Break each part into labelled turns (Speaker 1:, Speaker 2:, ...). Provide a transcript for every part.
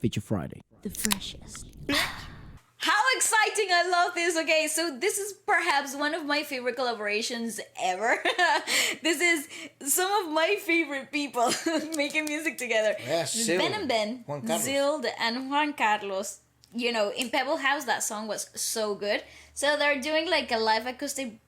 Speaker 1: Feature Friday.
Speaker 2: The freshest. How exciting! I love this. Okay, so this is perhaps one of my favorite collaborations ever. This is some of my favorite people making music together.
Speaker 3: Yeah, Zild,
Speaker 2: Ben&Ben,
Speaker 3: Juan Karlos.
Speaker 2: Zild, and Juan Karlos. You know, in Pebble House, that song was so good. So they're doing like a live acoustic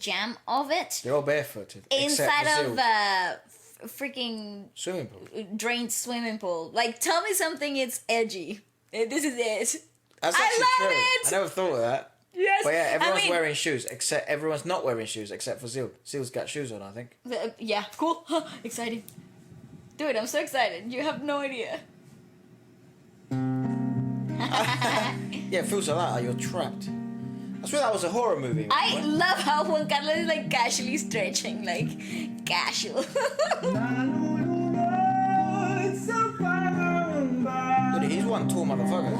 Speaker 2: jam of it.
Speaker 3: They're all barefooted.
Speaker 2: Inside
Speaker 3: except for
Speaker 2: of
Speaker 3: Zild.
Speaker 2: freaking
Speaker 3: Swimming pool.
Speaker 2: drained swimming pool. Like, tell me something, it's edgy. This is it.
Speaker 3: That's
Speaker 2: I
Speaker 3: actually
Speaker 2: love
Speaker 3: true.
Speaker 2: it!
Speaker 3: I never thought of that.
Speaker 2: Yes.
Speaker 3: But yeah, everyone's
Speaker 2: I mean,
Speaker 3: wearing shoes, except everyone's not wearing shoes except for Zild. Zild's got shoes on, I think.
Speaker 2: Yeah, cool. Exciting. Dude, I'm so excited. You have no idea.
Speaker 3: Yeah, it feels like that. You're trapped. I swear that was a horror movie.
Speaker 2: I love how Juan Carlos is like casually stretching, like casual.
Speaker 3: Dude, he's one tall motherfucker.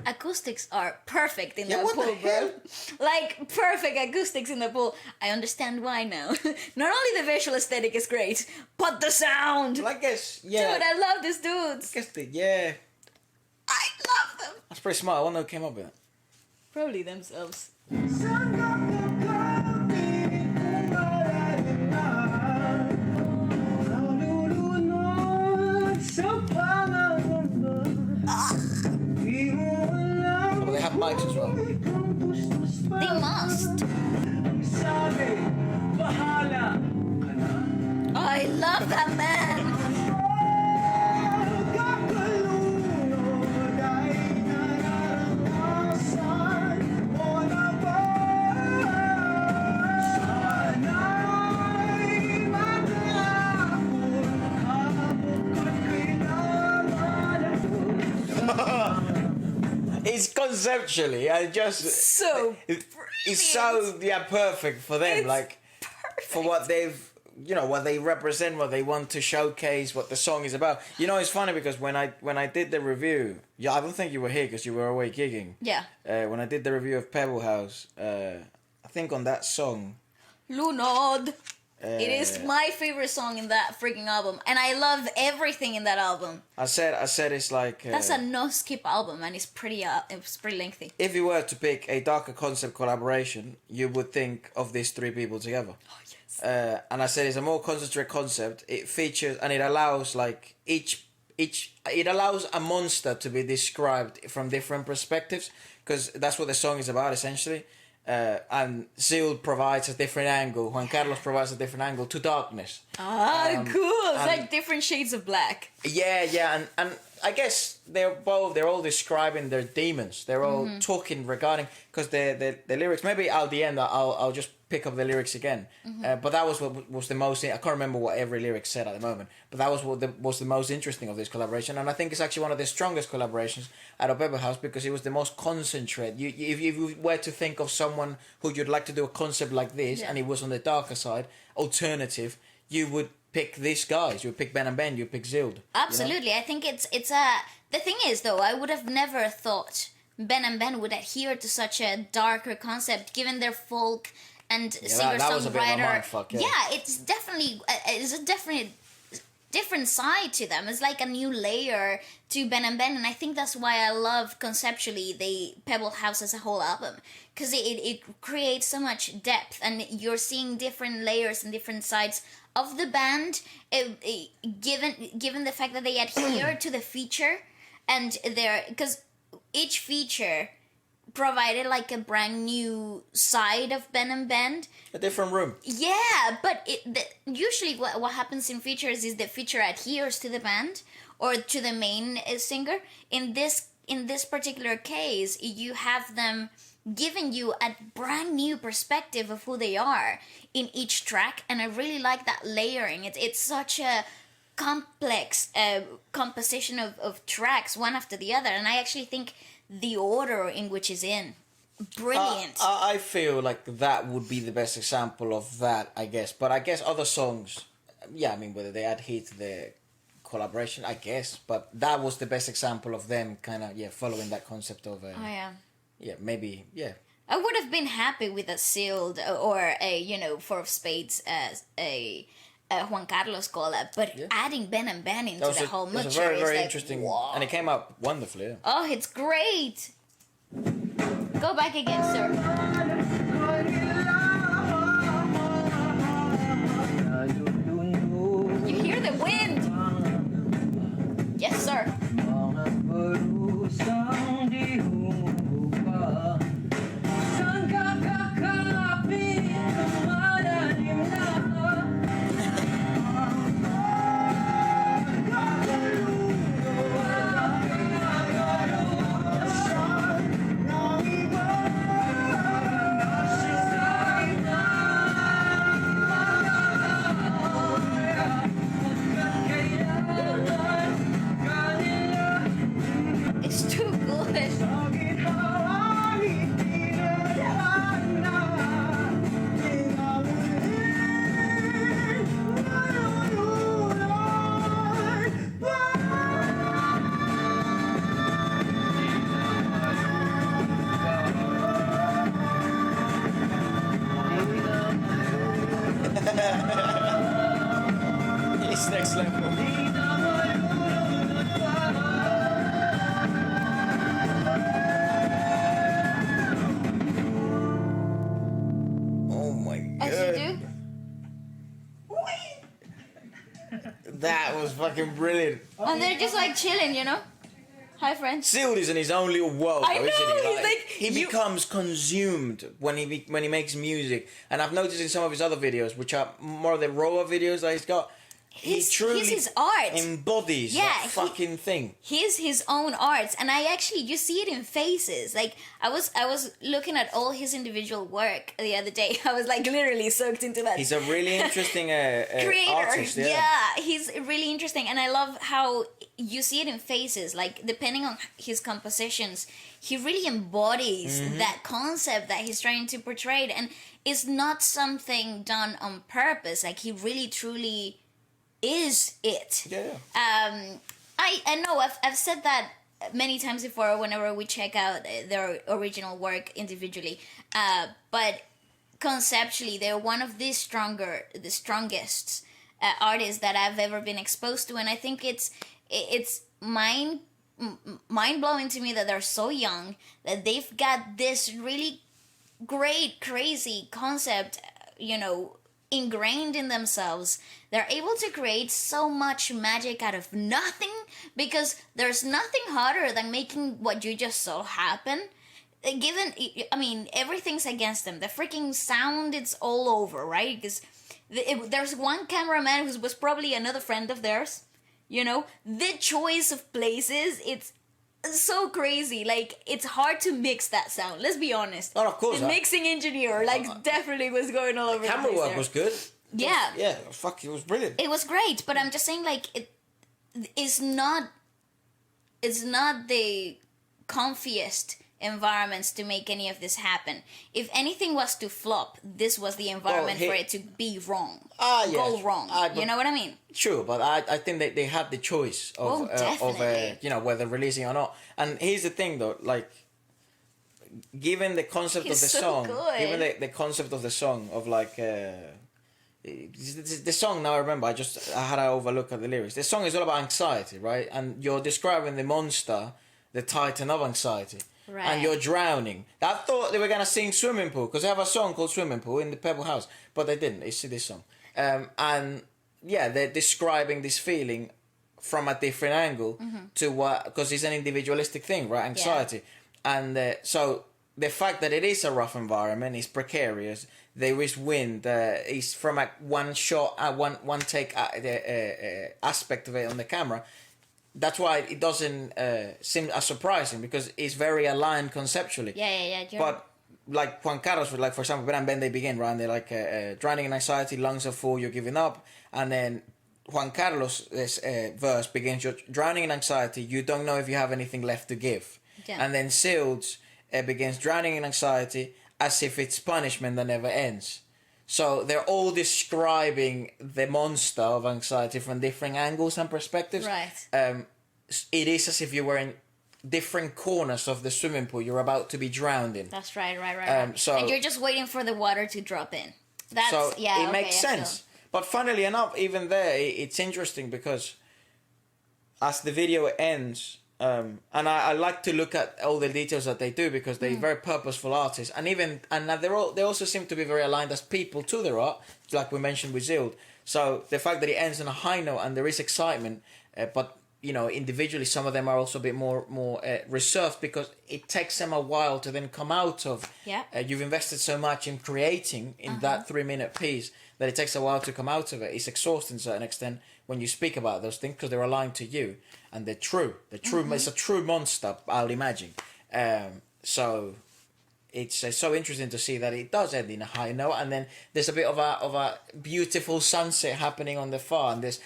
Speaker 2: Acoustics are perfect in
Speaker 3: Yeah,
Speaker 2: the
Speaker 3: what
Speaker 2: pool,
Speaker 3: the hell?
Speaker 2: bro. Like perfect acoustics in the pool. I understand why now. Not only the visual aesthetic is great, but the sound.
Speaker 3: Well, I guess, yeah.
Speaker 2: Dude, I love these dudes.
Speaker 3: I guess yeah.
Speaker 2: I love them.
Speaker 3: That's pretty smart. I wonder who came up with it.
Speaker 2: Probably themselves.
Speaker 3: Oh, they have mics as well.
Speaker 2: They must. I love that man.
Speaker 3: It's conceptually, I just
Speaker 2: So
Speaker 3: it's so perfect for them.
Speaker 2: It's
Speaker 3: like for what they've, what they represent, what they want to showcase, what the song is about. It's funny because when I did the review, I don't think you were here because you were away gigging.
Speaker 2: Yeah.
Speaker 3: When I did the review of Pebble House, I think on that song,
Speaker 2: Lunod. It is my favorite song in that freaking album, and I love everything in that album.
Speaker 3: I said it's like
Speaker 2: That's a no skip album, and it's pretty lengthy.
Speaker 3: if you were to pick a darker concept collaboration, you would think of these three people together.
Speaker 2: Oh yes.
Speaker 3: And I said it's a more concentrated concept. It features and it allows like it allows a monster to be described from different perspectives, because that's what the song is about essentially. And Zild provides a different angle. Juan Carlos provides a different angle to darkness.
Speaker 2: Cool. It's like different shades of black.
Speaker 3: Yeah, and I guess they're all describing their demons. They're all talking regarding, because the lyrics. Maybe at the end I'll just pick up the lyrics again. But that was what was the most. I can't remember what every lyric said at the moment. But that was what was the most interesting of this collaboration, and I think it's actually one of the strongest collaborations out of Pebble House because it was the most concentrated. If you were to think of someone who you'd like to do a concept like this, and it was on the darker side, alternative, you would pick these guys. You would pick Ben&Ben. You would pick Zild.
Speaker 2: Absolutely. I think it's a. The thing is, though, I would have never thought Ben&Ben would adhere to such a darker concept, given their folk and singer-songwriter. Yeah, it's definitely a definite different side to them. It's like a new layer to Ben&Ben, and I think that's why I love conceptually the Pebble House as a whole album, because it creates so much depth, and you're seeing different layers and different sides of the band, given the fact that they adhere to the feature, and because each feature provided like a brand new side of Ben&Ben.
Speaker 3: A different room.
Speaker 2: Yeah, but usually what happens in features is the feature adheres to the band or to the main singer. In this particular case, you have them giving you a brand new perspective of who they are in each track, and I really like that layering. It's such a complex composition of tracks, one after the other, and I actually think the order in which is in, brilliant.
Speaker 3: I feel like that would be the best example of that, I guess. But I guess other songs, I mean, whether they adhere to the collaboration, I guess. But that was the best example of them kind of, following that concept of maybe.
Speaker 2: I would have been happy with a Zild or a, Four of Spades as a Juan Karlos collab, but adding Ben&Ben into the whole mixture
Speaker 3: is very, very
Speaker 2: like,
Speaker 3: interesting,
Speaker 2: whoa.
Speaker 3: and it came out wonderfully. Yeah.
Speaker 2: Oh, it's great. Go back again, sir. You hear the wind? Yes, sir. It's too good.
Speaker 3: It's next level. Oh my god.
Speaker 2: As you do.
Speaker 3: That was fucking brilliant.
Speaker 2: And they're just like chilling, you know? Hi, friends.
Speaker 3: Zild is in his own little world,
Speaker 2: I
Speaker 3: though,
Speaker 2: know,
Speaker 3: isn't he?
Speaker 2: he's like,
Speaker 3: he becomes consumed when he makes music, and I've noticed in some of his other videos, which are more of the raw videos that he's got, he truly
Speaker 2: he's his art.
Speaker 3: embodies that fucking thing.
Speaker 2: He's his own arts, and you see it in faces. Like I was looking at all his individual work the other day. I was like literally soaked into that.
Speaker 3: He's a really interesting
Speaker 2: creator.
Speaker 3: artist.
Speaker 2: Yeah, he's really interesting, and I love how you see it in faces. Like depending on his compositions, he really embodies that concept that he's trying to portray, and it's not something done on purpose. Like he really truly is it.
Speaker 3: Yeah.
Speaker 2: I know I've said that many times before whenever we check out their original work individually, but conceptually they're one of the strongest artists that I've ever been exposed to, and I think it's mind-blowing to me that they're so young, that they've got this really great crazy concept, you know, ingrained in themselves. They're able to create so much magic out of nothing, because there's nothing harder than making what you just saw happen. Given, I mean, everything's against them. The freaking sound, it's all over, right? Because there's one cameraman who was probably another friend of theirs, you know? The choice of places, it's so crazy. Like, it's hard to mix that sound, let's be honest.
Speaker 3: Oh, of course.
Speaker 2: The mixing engineer, like, definitely was going all over the place.
Speaker 3: Camera work
Speaker 2: there.
Speaker 3: was good.
Speaker 2: Yeah.
Speaker 3: Yeah, fuck, it was brilliant.
Speaker 2: It was great, but I'm just saying, like, it's not the comfiest environments to make any of this happen. If anything was to flop, this was the environment for it to be wrong. Go wrong. You know what I mean?
Speaker 3: True, but I think they had the choice of you know, whether releasing or not. And here's the thing though, like, given the concept of the song, given the concept of the song of like the song, now I remember, I had to overlook at the lyrics. The song is all about anxiety, right? And you're describing the monster, the titan of anxiety. Right. And you're drowning. I thought they were going to sing Swimming Pool, because they have a song called Swimming Pool in the Pebble House, but they didn't. It's this song. And yeah, they're describing this feeling from a different angle to what, because it's an individualistic thing, right? Anxiety. Yeah. And so the fact that it is a rough environment, it's precarious, there is wind, it's from a one shot, one take aspect of it on the camera. That's why it doesn't seem as surprising, because it's very aligned conceptually.
Speaker 2: Yeah.
Speaker 3: But like Juan Karlos, like for example, Ben&Ben, they begin, right? And they're like drowning in anxiety, lungs are full, you're giving up. And then Juan Karlos' verse begins, you're drowning in anxiety, you don't know if you have anything left to give. Yeah. And then Zild's begins, drowning in anxiety as if it's punishment that never ends. So they're all describing the monster of anxiety from different angles and perspectives.
Speaker 2: Right.
Speaker 3: It is as if you were in different corners of the swimming pool you're about to be drowned in.
Speaker 2: That's right. So, and you're just waiting for the water to drop in. That's,
Speaker 3: so it makes sense. But funnily enough, even there, it's interesting because as the video ends, and I like to look at all the details that they do because they're very purposeful artists, and they also seem to be very aligned as people to their art, like we mentioned with Zild. So the fact that it ends on a high note and there is excitement, but individually some of them are also a bit more reserved because it takes them a while to then come out of.
Speaker 2: Yeah.
Speaker 3: You've invested so much in creating in that 3-minute piece that it takes a while to come out of it. It's exhausting to a certain extent when you speak about those things because they're aligned to you and they're true. It's a true monster, I'll imagine. So it's so interesting to see that it does end in a high note, and then there's a bit of a beautiful sunset happening on the far, and there's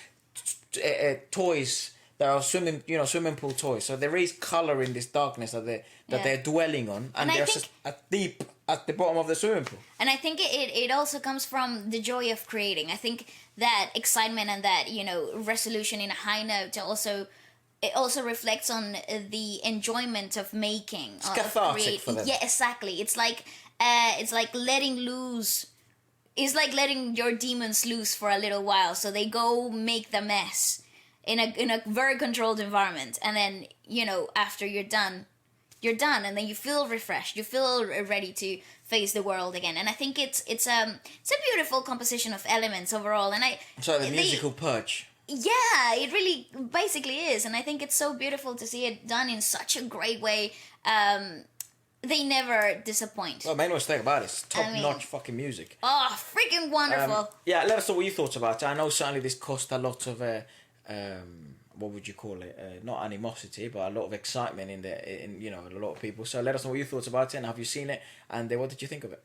Speaker 3: toys that are swimming pool toys. So there is color in this darkness that they're dwelling on, and there's just a deep at the bottom of the swimming pool.
Speaker 2: And I think it also comes from the joy of creating. I think that excitement and that resolution in a high note also reflects on the enjoyment of making.
Speaker 3: It's cathartic for them.
Speaker 2: Yeah, exactly. It's like letting loose. It's like letting your demons loose for a little while, so they go make the mess in a very controlled environment, and then after you're done, and then you feel refreshed. You feel ready to face the world again, and I think it's a beautiful composition of elements overall, and
Speaker 3: the musical purge.
Speaker 2: Yeah, it really basically is, and I think it's so beautiful to see it done in such a great way. They never disappoint.
Speaker 3: Well, make no mistake about it, it's top-notch fucking music.
Speaker 2: Oh, freaking wonderful.
Speaker 3: Yeah, let us know what you thought about it. I know certainly this cost a lot of, what would you call it? Not animosity, but a lot of excitement in a lot of people. So let us know what you thought about it, and have you seen it, and what did you think of it?